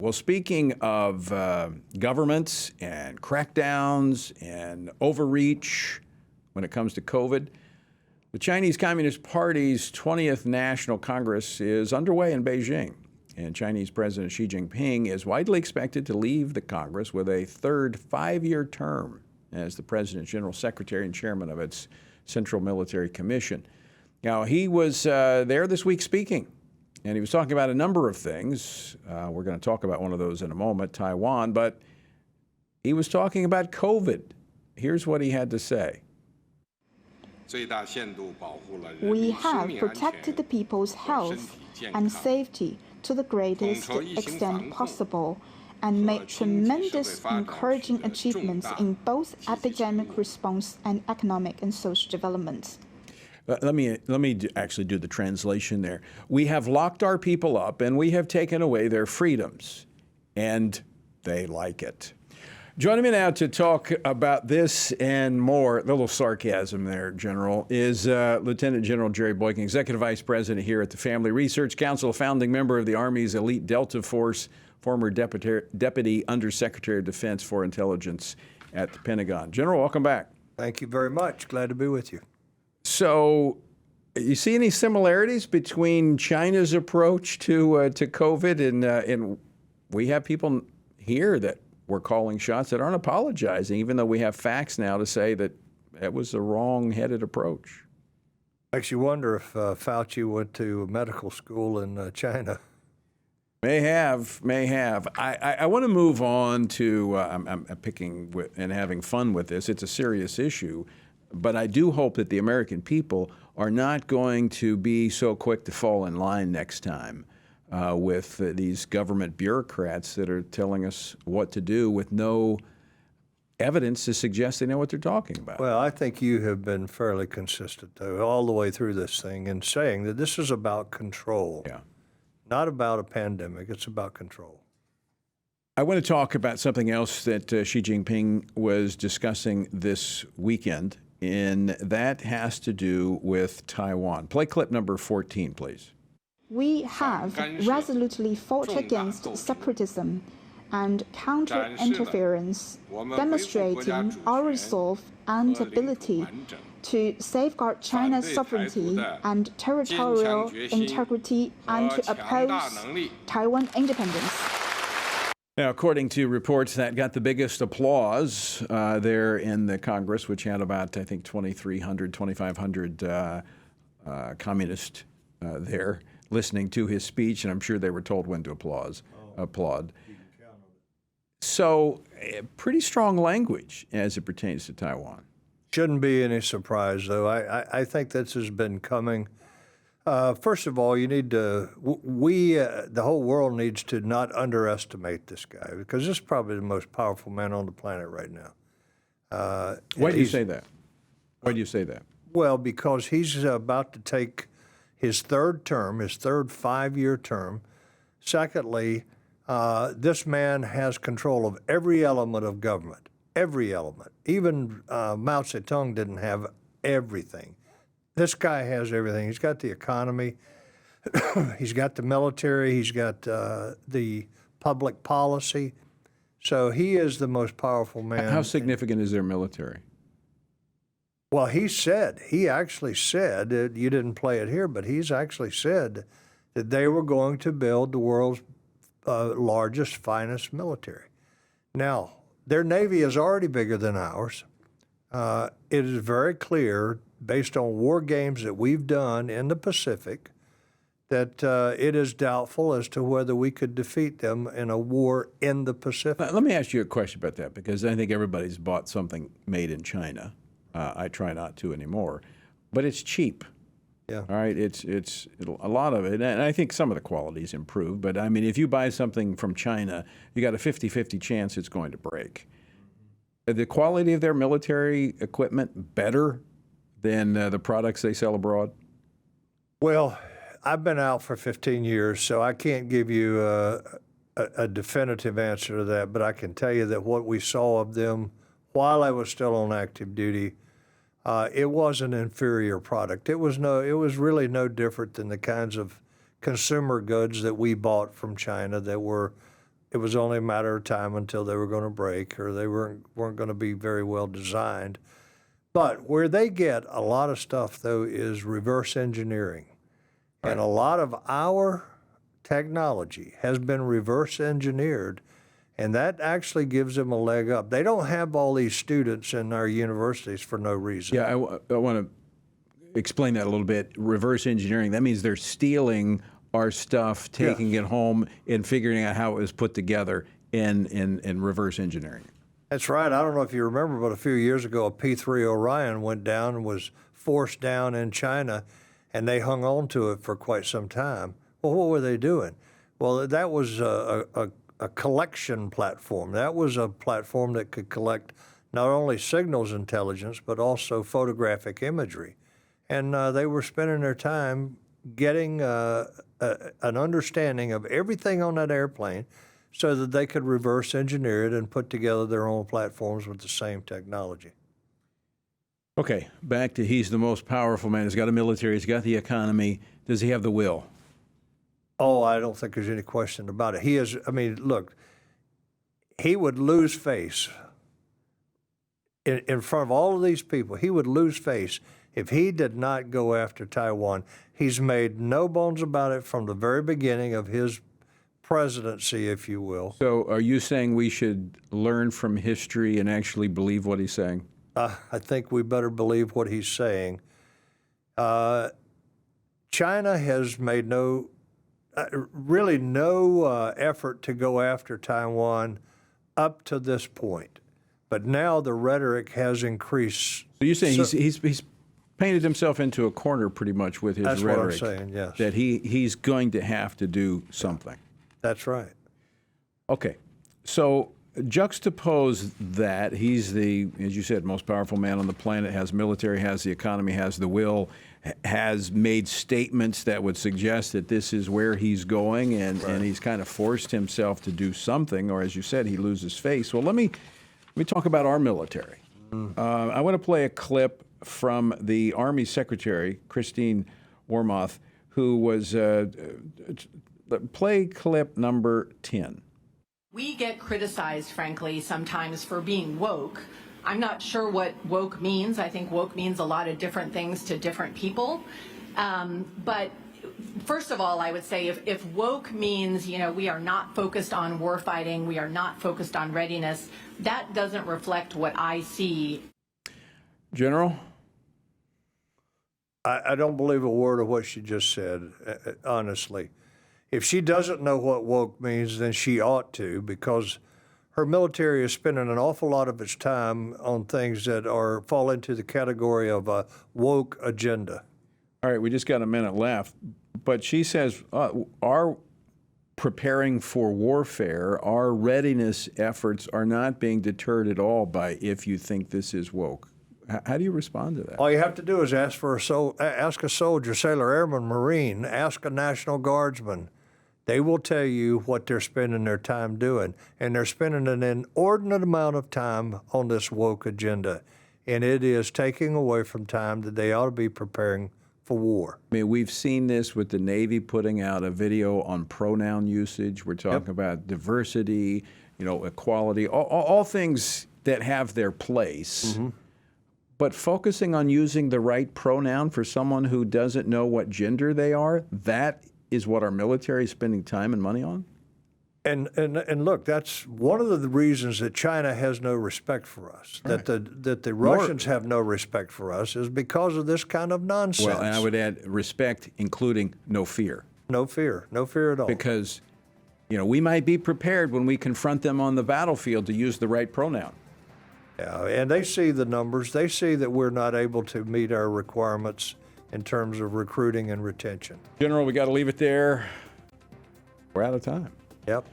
Well, speaking of governments and crackdowns and overreach when it comes to COVID, the Chinese Communist Party's 20th National Congress is underway in Beijing, and Chinese President Xi Jinping is widely expected to leave the Congress with a third 5-year term as the President's General Secretary and Chairman of its Central Military Commission. Now, he was there this week speaking, and he was talking about a number of things. We're going to talk about one of those in a moment, Taiwan, but he was talking about COVID. Here's what he had to say. We have protected the people's health and safety to the greatest extent possible and made tremendous encouraging achievements in both epidemic response and economic and social development. Let me actually do the translation there. We have locked our people up and we have taken away their freedoms, and they like it. Joining me now to talk about this and more, a little sarcasm there, General, is Lieutenant General Jerry Boykin, Executive Vice President here at the Family Research Council, a founding member of the Army's Elite Delta Force, former Deputy Undersecretary of Defense for Intelligence at the Pentagon. General, welcome back. Thank you very much. Glad to be with you. So, you see any similarities between China's approach to COVID and we have people here that we're calling shots that aren't apologizing, even though we have facts now to say that that was the wrong-headed approach. Makes you wonder if Fauci went to medical school in China. May have. I want to move on to, I'm picking and having fun with this. It's a serious issue, but I do hope that the American people are not going to be so quick to fall in line next time with these government bureaucrats that are telling us what to do with no evidence to suggest they know what they're talking about. Well, I think you have been fairly consistent, though, all the way through this thing in saying that this is about control. Yeah. Not about a pandemic. It's about control. I want to talk about something else that Xi Jinping was discussing this weekend, and that has to do with Taiwan. Play clip number 14, please. We have resolutely fought against separatism and counter-interference, demonstrating our resolve and ability to safeguard China's sovereignty and territorial integrity and to oppose Taiwan independence. Now, according to reports, that got the biggest applause there in the Congress, which had about, I think, 2,300, 2,500 communists there listening to his speech, and I'm sure they were told when to applaud. So, pretty strong language as it pertains to Taiwan. Shouldn't be any surprise, though. I think this has been coming. First of all, you need to, the whole world needs to not underestimate this guy, because this is probably the most powerful man on the planet right now. Why do you say that? Why do you say that? Well, because he's about to take his third term, his third 5-year term. Secondly, this man has control of every element of government, every element. Even Mao Zedong didn't have everything. This guy has everything. He's got the economy, he's got the military, he's got the public policy. So he is the most powerful man. How significant is their military? Well, he actually said, you didn't play it here, but he's actually said that they were going to build the world's largest, finest military. Now, their Navy is already bigger than ours. It is very clear, based on war games that we've done in the Pacific, that it is doubtful as to whether we could defeat them in a war in the Pacific. Let me ask you a question about that, because I think everybody's bought something made in China. I try not to anymore, but it's cheap. Yeah. All right. It's a lot of it, and I think some of the quality's improved. But I mean, if you buy something from China, you got a 50-50 chance it's going to break. The quality of their military equipment better than the products they sell abroad? Well, I've been out for 15 years, so I can't give you a definitive answer to that. But I can tell you that what we saw of them while I was still on active duty, it was an inferior product. It was really no different than the kinds of consumer goods that we bought from China that were it was only a matter of time until they were going to break or they weren't going to be very well designed. But where they get a lot of stuff, though, is reverse engineering. Right. And a lot of our technology has been reverse engineered, and that actually gives them a leg up. They don't have all these students in our universities for no reason. Yeah, I want to explain that a little bit. Reverse engineering, that means they're stealing our stuff, taking it home, and figuring out how it was put together in reverse engineering. That's right. I don't know if you remember, but a few years ago, a P-3 Orion went down and was forced down in China, and they hung on to it for quite some time. Well, what were they doing? Well, that was a collection platform. That was a platform that could collect not only signals intelligence, but also photographic imagery. And they were spending their time getting an understanding of everything on that airplane so that they could reverse engineer it and put together their own platforms with the same technology. Okay, back to he's the most powerful man. He's got a military, he's got the economy. Does he have the will? Oh, I don't think there's any question about it. He is, I mean, look, he would lose face in front of all of these people. He would lose face if he did not go after Taiwan. He's made no bones about it from the very beginning of his presidency, if you will. So are you saying we should learn from history and actually believe what he's saying? I think we better believe what he's saying. China has made really no effort to go after Taiwan up to this point. But now the rhetoric has increased. So you're saying he's painted himself into a corner pretty much with his rhetoric. That's what I'm saying, yes. That he's going to have to do something. That's right. Okay. So juxtapose that. He's the, as you said, most powerful man on the planet, has military, has the economy, has the will, has made statements that would suggest that this is where he's going, and he's kind of forced himself to do something, or as you said, he loses face. Well, let me talk about our military. I want to play a clip from the Army Secretary, Christine Wormuth, who was, play clip number 10. We get criticized, frankly, sometimes for being woke. I'm not sure what woke means. I think woke means a lot of different things to different people. But first of all, I would say if woke means, we are not focused on warfighting, we are not focused on readiness, that doesn't reflect what I see. General? I don't believe a word of what she just said, honestly. If she doesn't know what woke means, then she ought to, because her military is spending an awful lot of its time on things that fall into the category of a woke agenda. All right, we just got a minute left. But she says our preparing for warfare, our readiness efforts are not being deterred at all by if you think this is woke. How do you respond to that? All you have to do is ask a soldier, sailor, airman, Marine, ask a National Guardsman. They will tell you what they're spending their time doing, and they're spending an inordinate amount of time on this woke agenda, and it is taking away from time that they ought to be preparing for war. I mean, we've seen this with the Navy putting out a video on pronoun usage. We're talking about diversity, equality, all things that have their place. Mm-hmm. But focusing on using the right pronoun for someone who doesn't know what gender they are, that is what our military is spending time and money on? And look, that's one of the reasons that China has no respect for us, right. that the Russians have no respect for us, is because of this kind of nonsense. Well, and I would add respect, including no fear. No fear at all. Because, we might be prepared when we confront them on the battlefield to use the right pronoun. Yeah, and they see the numbers. They see that we're not able to meet our requirements in terms of recruiting and retention. General, we got to leave it there. We're out of time. Yep.